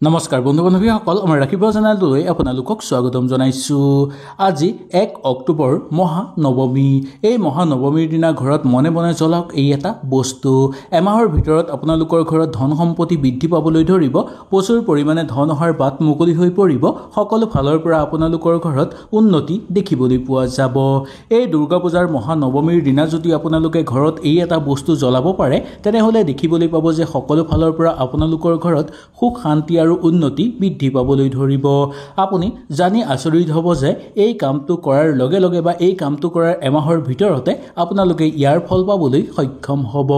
নমস্কাৰ বন্ধু বান্ধৱীসকল আমাৰ ৰাখিব চেনেলটোলৈ আপোনালোকক স্বাগতম জনাইছো। আজি 1 অক্টোবৰ মহানৱমী। এই মহানৱমীৰ দিনা ঘৰত মনে মনে জ্বলাওক এই এটা বস্তু। এমাহৰ ভিতৰত আপোনালোকৰ ঘৰত ধন সম্পত্তি বৃদ্ধি পাবলৈ ধৰিব, প্ৰচুৰ পৰিমাণে ধন অহাৰ বাট মুকলি হৈ পৰিব, সকলো ফালৰ পৰা আপোনালোকৰ ঘৰত উন্নতি দেখিবলৈ পোৱা যাব। এই দুৰ্গা পূজাৰ মহানৱমীৰ দিনা যদি আপোনালোকে ঘৰত এই এটা বস্তু জ্বলাব পাৰে তেনেহ'লে দেখিবলৈ পাব যে সকলো ফালৰ পৰা আপোনালোকৰ ঘৰত সুখ শান্তি আৰু উন্নতি বৃদ্ধি পাবলৈ ধৰিব। আপুনি জানি আচৰিত হ'ব যে এই কামটো কৰাৰ লগে লগে বা এই কামটো কৰাৰ এমাহৰ ভিতৰতে আপোনালোকে ইয়াৰ ফল পাবলৈ সক্ষম হ'ব।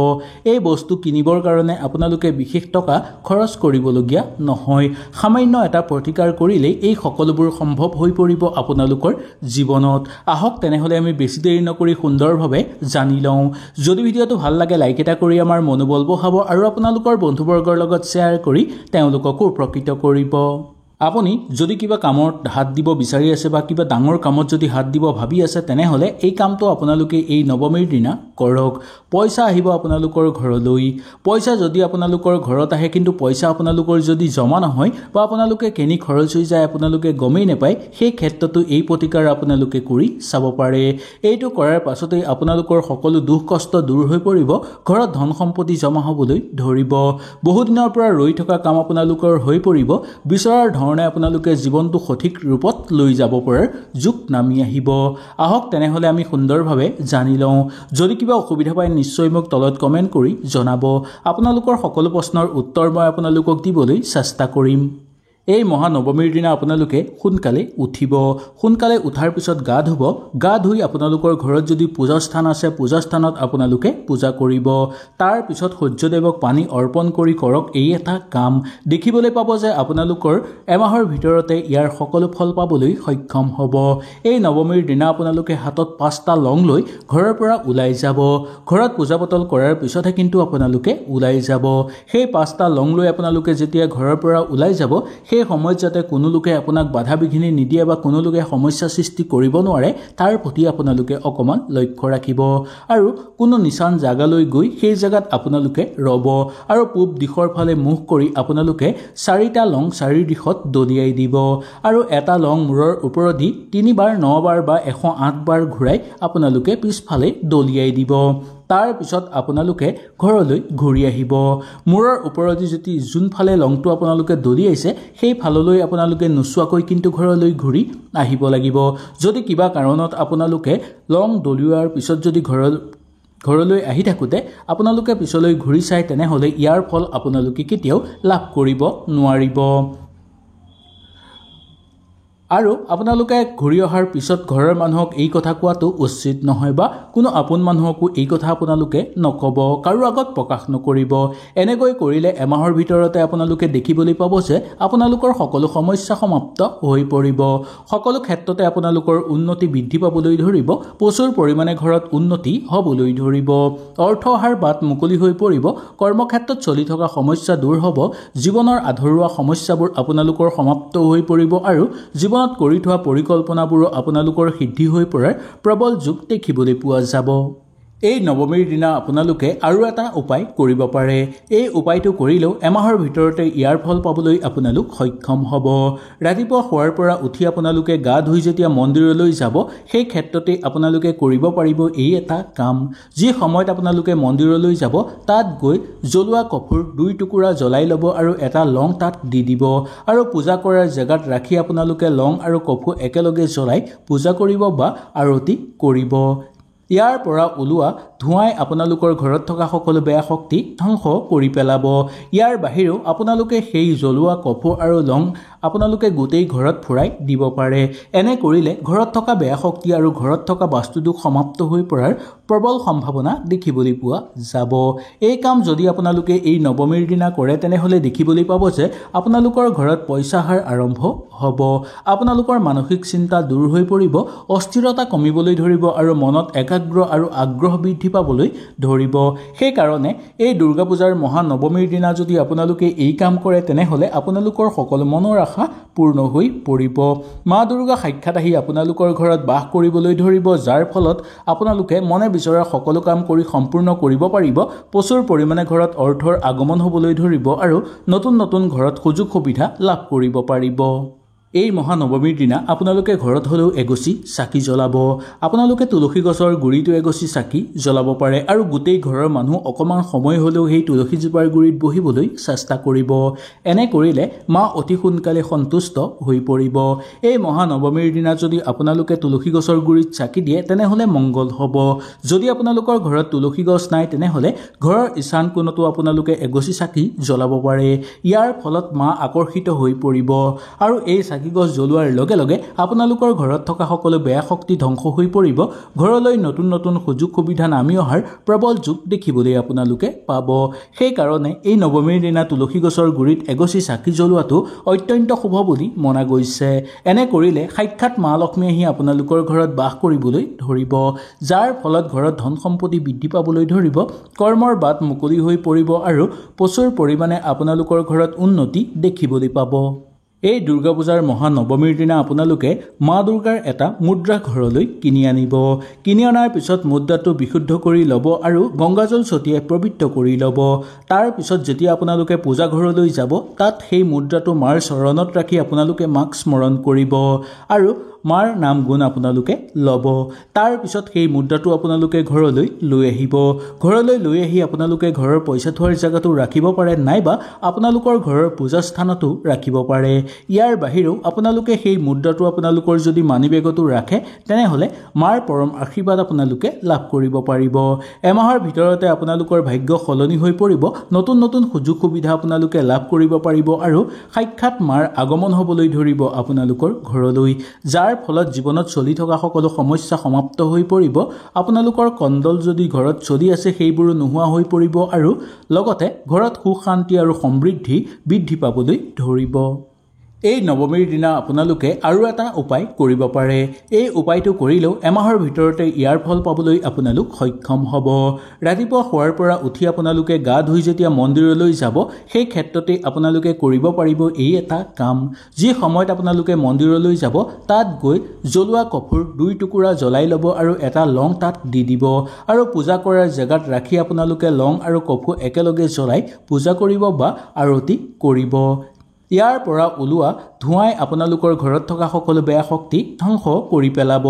এই বস্তু কিনিবৰ কাৰণে আপোনালোকে বিশেষ টকা খৰচ কৰিবলগীয়া নহয়। সামান্য এটা প্ৰতিকাৰ কৰিলেই এই সকলোবোৰ সম্ভৱ হৈ পৰিব আপোনালোকৰ জীৱনত। আহক তেনেহ'লে আমি বেছি দেৰি নকৰি সুন্দৰভাৱে জানি লওঁ। যদি ভিডিঅ'টো ভাল লাগে লাইক এটা কৰি আমাৰ মনোবল বঢ়াব আৰু আপোনালোকৰ বন্ধুবৰ্গৰ লগত শ্বেয়াৰ কৰি তেওঁলোককো উপকৃত কৰিব। আপুনি যদি কিবা কামত হাত দিব বিচাৰি আছে বা কিবা ডাঙৰ কামত যদি হাত দিব ভাবি আছে তেনেহ'লে এই কামটো আপোনালোকে এই নৱমীৰ দিনা কৰক। পইচা আহিব আপোনালোকৰ ঘৰলৈ। পইচা যদি আপোনালোকৰ ঘৰত আহে কিন্তু পইচা আপোনালোকৰ যদি জমা নহয় বা আপোনালোকে কেনি খৰচ হৈ যায় আপোনালোকে গমেই নাপায়, সেই ক্ষেত্ৰতো এই প্ৰতিকাৰ আপোনালোকে কৰি চাব পাৰে। এইটো কৰাৰ পাছতেই আপোনালোকৰ সকলো দুখ কষ্ট দূৰ হৈ পৰিব, ঘৰত ধন সম্পত্তি জমা হ'বলৈ ধৰিব, বহুদিনৰ পৰা ৰৈ থকা কাম আপোনালোকৰ হৈ পৰিব, বিচৰাৰ ধৰণে আপোনালোকে জীৱনটো সঠিক ৰূপত লৈ যাব পৰাৰ যুগ নামি আহিব। আহক তেনেহ'লে আমি সুন্দৰভাৱে জানি লওঁ। যদি কিবা অসুবিধা পায় নিশ্চয় মোক তলত কমেণ্ট কৰি জনাব। আপোনালোকৰ সকলো প্ৰশ্নৰ উত্তৰ মই আপোনালোকক দিবলৈ চেষ্টা কৰিম। এই মহানৱমীৰ দিনা আপোনালোকে সোনকালে উঠিব। সোনকালে উঠাৰ পিছত গা ধুব। গা ধুই আপোনালোকৰ ঘৰত যদি পূজা স্থান আছে পূজা স্থানত আপোনালোকে পূজা কৰিব। তাৰ পিছত সূৰ্যদেৱক পানী অৰ্পণ কৰি কৰক এই এটা কাম। দেখিবলৈ পাব যে আপোনালোকৰ এমাহৰ ভিতৰতে ইয়াৰ সকলো ফল পাবলৈ সক্ষম হ'ব। এই নৱমীৰ দিনা আপোনালোকে হাতত 5টা লং লৈ ঘৰৰ পৰা ওলাই যাব। ঘৰত পূজা পাতল কৰাৰ পিছতহে কিন্তু আপোনালোকে ওলাই যাব। সেই 5টা লং লৈ আপোনালোকে যেতিয়া ঘৰৰ পৰা ওলাই যাব সেই সময়ত যাতে কোনো লোকে আপোনাক বাধা বিঘিনি নিদিয়ে বা কোনো লোকে সমস্যা সৃষ্টি কৰিব নোৱাৰে তাৰ প্ৰতি আপোনালোকে অকণমান লক্ষ্য ৰাখিব। আৰু কোনো নিচান জাগালৈ গৈ সেই জাগাত আপোনালোকে ৰ'ব আৰু পূব দিশৰ ফালে মুখ কৰি আপোনালোকে 4টা লং 4 দিশত দলিয়াই দিব আৰু এটা লং মূৰৰ ওপৰেদি 3বাৰ 9বাৰ বা 108 বাৰ ঘূৰাই আপোনালোকে পিছফালে দলিয়াই দিব। তাৰ পিছত আপোনালোকে ঘৰলৈ ঘূৰি আহিব। মূৰৰ ওপৰেদি যদি যোনফালে লংটো আপোনালোকে দলিয়াইছে সেই ফাললৈ আপোনালোকে নোচোৱাকৈ কিন্তু ঘৰলৈ ঘূৰি আহিব লাগিব। যদি কিবা কাৰণত আপোনালোকে লং দলিওৱাৰ পিছত যদি ঘৰলৈ আহি থাকোঁতে আপোনালোকে পিছলৈ ঘূৰি চাই তেনেহ'লে ইয়াৰ ফল আপোনালোকে কেতিয়াও লাভ কৰিব নোৱাৰিব। আৰু আপোনালোকে ঘূৰি অহাৰ পিছত ঘৰৰ মানুহক এই কথা কোৱাটো উচিত নহয় বা কোনো আপোন মানুহকো এই কথা আপোনালোকে নক'ব, কাৰো আগত প্ৰকাশ নকৰিব। এনেকৈ কৰিলে এমাহৰ ভিতৰতে আপোনালোকে দেখিবলৈ পাব যে আপোনালোকৰ সকলো সমস্যা সমাপ্ত হৈ পৰিব। সকলো ক্ষেত্ৰতে আপোনালোকৰ উন্নতি বৃদ্ধি পাবলৈ ধৰিব, প্ৰচুৰ পৰিমাণে ঘৰত উন্নতি হ'বলৈ ধৰিব, অৰ্থ অহাৰ বাট মুকলি হৈ পৰিব, কৰ্মক্ষেত্ৰত চলি থকা সমস্যা দূৰ হ'ব, জীৱনৰ আধৰুৱা সমস্যাবোৰ আপোনালোকৰ সমাপ্ত হৈ পৰিব আৰু জীৱনত কৰি থোৱা পৰিকল্পনাবোৰো আপোনালোকৰ সিদ্ধি হৈ পৰাৰ প্ৰবল যুগ দেখিবলৈ পোৱা যাব। এই নৱমীৰ দিনা আপোনালোকে আৰু এটা উপায় কৰিব পাৰে। এই উপায়টো কৰিলেও এমাহৰ ভিতৰতে ইয়াৰ ফল পাবলৈ আপোনালোক সক্ষম হ'ব। ৰাতিপুৱা শোৱাৰ পৰা উঠি আপোনালোকে গা ধুই যেতিয়া মন্দিৰলৈ যাব সেই ক্ষেত্ৰতে আপোনালোকে কৰিব পাৰিব এই এটা কাম। যি সময়ত আপোনালোকে মন্দিৰলৈ যাব তাত গৈ জ্বলোৱা কৰ্পূৰ 2 টুকুৰা জ্বলাই ল'ব আৰু এটা লং তাত দি দিব আৰু পূজা কৰাৰ জেগাত ৰাখি আপোনালোকে লং আৰু কৰ্পূৰ একেলগে জ্বলাই পূজা কৰিব বা আৰতি কৰিব। ইয়াৰ পৰা ওলোৱা ধোঁৱাই আপোনালোকৰ ঘৰত থকা সকলো বেয়া শক্তি ধ্বংস কৰি পেলাব। ইয়াৰ বাহিৰেও আপোনালোকে সেই জ্বলোৱা কৰ্পূৰ আৰু লং আপোনালোকে গোটেই ঘৰত ফুৰাই দিব পাৰে। এনে কৰিলে ঘৰত থকা বেয়া শক্তি আৰু ঘৰত থকা বাস্তুদোষ সমাপ্ত হৈ পৰাৰ প্ৰবল সম্ভাৱনা দেখিবলৈ পোৱা যাব। এই কাম যদি আপোনালোকে এই নৱমীৰ দিনা কৰে তেনেহ'লে দেখিবলৈ পাব যে আপোনালোকৰ ঘৰত পইচা অহাৰ আৰম্ভ হ'ব। আপোনালোকৰ মানসিক চিন্তা দূৰ হৈ পৰিব, অস্থিৰতা কমিবলৈ ধৰিব আৰু মনত একাগ্ৰ আৰু আগ্ৰহ বৃদ্ধি পাবলৈ ধৰিব। সেইকাৰণে এই দুৰ্গা পূজাৰ মহানৱমীৰ দিনা যদি আপোনালোকে এই কাম কৰে তেনেহ'লে আপোনালোকৰ সকলো মনৰ আশা পূৰ্ণ হৈ পৰিব। মা দুৰ্গা সাক্ষাৎ আহি আপোনালোকৰ ঘৰত বাস কৰিবলৈ ধৰিব, যাৰ ফলত আপোনালোকে মনে বিচৰা সকলো কাম কৰি সম্পূৰ্ণ কৰিব পাৰিব। প্ৰচুৰ পৰিমাণে ঘৰত অৰ্থৰ আগমন হ'বলৈ ধৰিব আৰু নতুন নতুন ঘৰত সুযোগ সুবিধা লাভ কৰিব পাৰিব। এই মহানৱমীৰ দিনা আপোনালোকে ঘৰত হ'লেও এগছি চাকি জ্বলাব। আপোনালোকে তুলসী গছৰ গুৰিতো এগছি চাকি জ্বলাব পাৰে আৰু গোটেই ঘৰৰ মানুহ অকণমান সময় হ'লেও সেই তুলসীজোপাৰ গুৰিত বহিবলৈ চেষ্টা কৰিব। এনে কৰিলে মা অতি সোনকালে সন্তুষ্ট হৈ পৰিব। এই মহানৱমীৰ দিনা যদি আপোনালোকে তুলসী গছৰ গুৰিত চাকি দিয়ে তেনেহ'লে মংগল হ'ব। যদি আপোনালোকৰ ঘৰত তুলসী গছ নাই তেনেহ'লে ঘৰৰ ঈশান কোণতো আপোনালোকে এগছি চাকি জ্বলাব পাৰে। ইয়াৰ ফলত মা আকৰ্ষিত হৈ পৰিব আৰু এই চাকি গছ জ্বলোৱাৰ লগে লগে আপোনালোকৰ ঘৰত থকা সকলো বেয়া শক্তি ধ্বংস হৈ পৰিব। ঘৰলৈ নতুন নতুন সুযোগ সুবিধা নামি অহাৰ প্ৰবল যোগ দেখিবলৈ আপোনালোকে পাব। সেইকাৰণে এই নৱমীৰ দিনা তুলসী গছৰ গুৰিত এগছি চাকি জ্বলোৱাটো অত্যন্ত শুভ বুলি মনা গৈছে। এনে কৰিলে সাক্ষাৎ মা লক্ষ্মী আহি আপোনালোকৰ ঘৰত বাস কৰিবলৈ ধৰিব, যাৰ ফলত ঘৰত ধন সম্পত্তি বৃদ্ধি পাবলৈ ধৰিব, কৰ্মৰ বাট মুকলি হৈ পৰিব আৰু প্ৰচুৰ পৰিমাণে আপোনালোকৰ ঘৰত উন্নতি দেখিবলৈ পাব। এই দুৰ্গা পূজাৰ মহানৱমীৰ দিনা আপোনালোকে মা দুৰ্গাৰ এটা মুদ্ৰা ঘৰলৈ কিনি আনিব। কিনি অনাৰ পিছত মুদ্ৰাটো বিশুদ্ধ কৰি ল'ব আৰু গংগাজল ছটিয়াই পবিত্ৰ কৰি ল'ব। তাৰ পিছত যেতিয়া আপোনালোকে পূজা ঘৰলৈ যাব, তাত সেই মুদ্ৰাটো মাৰ চৰণত ৰাখি আপোনালোকে মাক স্মৰণ কৰিব আৰু মাৰ নাম গুণ আপোনালোকে ল'ব। তাৰ পিছত সেই মুদ্ৰাটো আপোনালোকে ঘৰলৈ লৈ আহিব। ঘৰলৈ লৈ আহি আপোনালোকে ঘৰৰ পইচা থোৱাৰ জেগাটো ৰাখিব পাৰে, নাইবা আপোনালোকৰ ঘৰৰ পূজা স্থানতো ৰাখিব পাৰে। ইয়াৰ বাহিৰেও আপোনালোকে সেই মুদ্ৰাটো আপোনালোকৰ যদি মানি বেগতো ৰাখে তেনেহ'লে মাৰ পৰম আশীৰ্বাদ আপোনালোকে লাভ কৰিব পাৰিব। এমাহৰ ভিতৰতে আপোনালোকৰ ভাগ্য সলনি হৈ পৰিব, নতুন নতুন সুযোগ সুবিধা আপোনালোকে লাভ কৰিব পাৰিব আৰু সাক্ষাৎ মাৰ আগমন হ'বলৈ ধৰিব আপোনালোকৰ ঘৰলৈ, যাৰ ফলত জীৱনত চলি থকা সকলো সমস্যা সমাপ্ত হৈ পৰিব। আপোনালোকৰ কণ্ডল যদি ঘৰত চলি আছে সেইবোৰো নোহোৱা হৈ পৰিব আৰু লগতে ঘৰত সুখ শান্তি আৰু সমৃদ্ধি বৃদ্ধি পাবলৈ ধৰিব। এই নৱমীৰ দিনা আপোনালোকে আৰু এটা উপায় কৰিব পাৰে। এই উপায়টো কৰিলেও এমাহৰ ভিতৰতে ইয়াৰ ফল পাবলৈ আপোনালোক সক্ষম হ'ব। ৰাতিপুৱা শোৱাৰ পৰা উঠি আপোনালোকে গা ধুই যেতিয়া মন্দিৰলৈ যাব, সেই ক্ষেত্ৰতে আপোনালোকে কৰিব পাৰিব এই এটা কাম। যি সময়ত আপোনালোকে মন্দিৰলৈ যাব তাত গৈ জ্বলোৱা কৰ্পূৰ 2 টুকুৰা জ্বলাই ল'ব আৰু এটা লং তাত দি দিব আৰু পূজা কৰাৰ জেগাত ৰাখি আপোনালোকে লং আৰু কৰ্পূৰ একেলগে জ্বলাই পূজা কৰিব বা আৰতি কৰিব। ইয়াৰ পৰা ওলোৱা ধোঁৱাই আপোনালোকৰ ঘৰত থকা সকলো বেয়া শক্তি ধ্বংস কৰি পেলাব।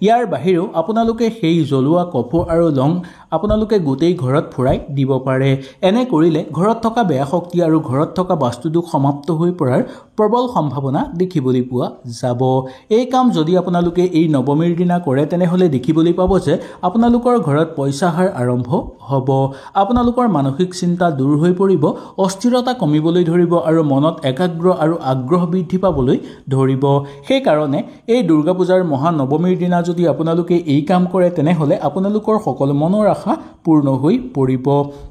ইয়াৰ বাহিৰেও আপোনালোকে সেই জ্বলোৱা কৰ্পূৰ আৰু লং আপোনালোকে গোটেই ঘৰত ফুৰাই দিব পাৰে। এনে কৰিলে ঘৰত থকা বেয়া শক্তি আৰু ঘৰত থকা বাস্তুদোষ সমাপ্ত হৈ পৰাৰ প্ৰবল সম্ভাৱনা দেখিবলৈ পোৱা যাব। এই কাম যদি আপোনালোকে এই নৱমীৰ দিনা কৰে তেনেহ'লে দেখিবলৈ পাব যে আপোনালোকৰ ঘৰত পইচা অহাৰ আৰম্ভ হ'ব। আপোনালোকৰ মানসিক চিন্তা দূৰ হৈ পৰিব, অস্থিৰতা কমিবলৈ ধৰিব আৰু মনত একাগ্ৰ আৰু আগ্ৰহ বৃদ্ধি পাবলৈ ধৰিব। সেইকাৰণে এই দুৰ্গা পূজাৰ মহানৱমীৰ দিনা যদি আপোনালোকে এই কাম কৰে তেনেহ'লে আপোনালোকৰ সকলো মনৰ আশা পূৰ্ণ হৈ পৰিব।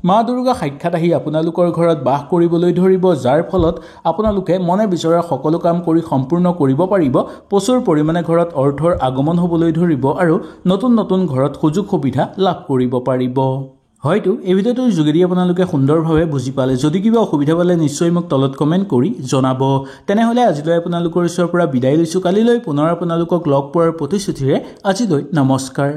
মা দুৰ্গা সাক্ষাৎ আহি আপোনালোকৰ ঘৰত বাস কৰিবলৈ ধৰিব, যাৰ ফলত আপোনালোকে মনে বিচৰা সকলো কাম কৰি সম্পূৰ্ণ কৰিব পাৰিব। প্ৰচুৰ পৰিমাণে ঘৰত অৰ্থৰ আগমন হ'বলৈ ধৰিব আৰু নতুন নতুন ঘৰত সুযোগ সুবিধা লাভ কৰিব পাৰিব। হয়তো এই ভিডিঅ'টোৰ যোগেদি আপোনালোকে সুন্দৰভাৱে বুজি পালে। যদি কিবা অসুবিধা পালে নিশ্চয় মোক তলত কমেণ্ট কৰি জনাব। তেনেহ'লে আজিলৈ আপোনালোকৰ ওচৰৰ পৰা বিদায় লৈছোঁ। কালিলৈ পুনৰ আপোনালোকক লগ পোৱাৰ প্ৰতিশ্ৰুতিৰে আজিলৈ নমস্কাৰ।